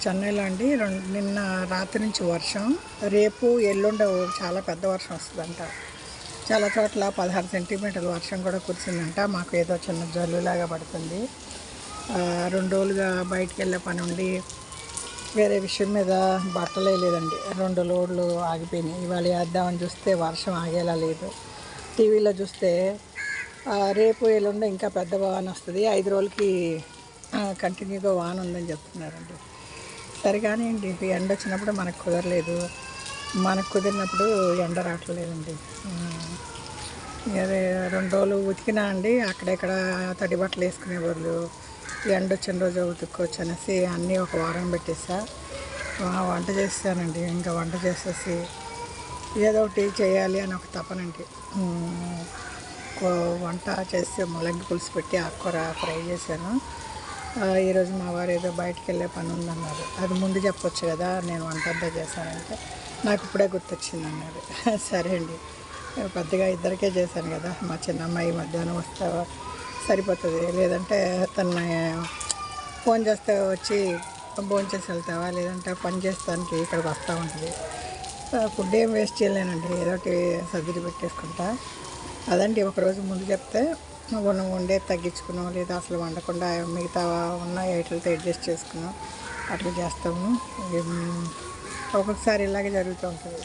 చెన్నైలో అండి నిన్న రాత్రి నుంచి వర్షం. రేపు ఎల్లుండి చాలా పెద్ద వర్షం వస్తుందంట. చాలా చోట్ల 16 సెంటీమీటర్ల వర్షం కూడా కురిసిందంట. మాకు ఏదో చిన్న జల్లులాగా పడుతుంది. 2 రోజులుగా బయటికి వెళ్ళే పని ఉండి వేరే విషయం మీద బట్టలే లేదండి. 2 లోడ్లు ఆగిపోయినాయి. ఇవాళ వేద్దామని చూస్తే వర్షం ఆగేలా లేదు. టీవీలో చూస్తే రేపు ఎల్లుండి ఇంకా పెద్ద వాన వస్తుంది, 5 రోజులకి కంటిన్యూగా వాన ఉందని చెప్తున్నారండి. సరే కానివ్వండి, ఎండ వచ్చినప్పుడు మనకు కుదరలేదు, మనకు కుదిరినప్పుడు ఎండ రావట్లేదండి. అదే 2 రోజులు ఉతికినా అండి, అక్కడెక్కడ తడి బట్టలు వేసుకునే బదులు ఎండ వచ్చిన రోజు ఉతుక్కోవచ్చు అనేసి అన్నీ ఒక వారం పెట్టేసా. వంట చేస్తానండి. ఇంకా వంట చేసేసి ఏదో ఒకటి చేయాలి అని ఒక తపనండి. వంట చేసి ముల్లంగి పులుసు పెట్టి ఆకుకూర ఫ్రై చేశాను. ఈరోజు మా వారు ఏదో బయటికి వెళ్ళే పని ఉందన్నారు. అది ముందు చెప్పొచ్చు కదా, నేను వంట అంతా చేశానంటే నాకు ఇప్పుడే గుర్తొచ్చింది అన్నారు. సరే అండి, పెద్దగా ఇద్దరికే చేశాను కదా, మా చిన్న అమ్మాయి మధ్యాహ్నం వస్తావా సరిపోతుంది, లేదంటే తన ఫోన్ చేస్తే వచ్చి భోజనం చేసి వెళ్తావా, లేదంటే పని చేస్తానికి ఇక్కడికి వస్తూ ఉంటుంది. ఫుడ్ ఏం వేస్ట్ చేయలేనండి, ఏదో ఒకటి సర్దిరి పెట్టేసుకుంటా. అదండి, ఒకరోజు ముందు చెప్తే వండేది తగ్గించుకున్నాం, లేదా అసలు వండకుండా మిగతా ఉన్న ఐటలతో అడ్జస్ట్ చేసుకున్నాం, అట్లా చేస్తాము. ఒక్కొక్కసారి ఇలాగే జరుగుతూ ఉంటుంది.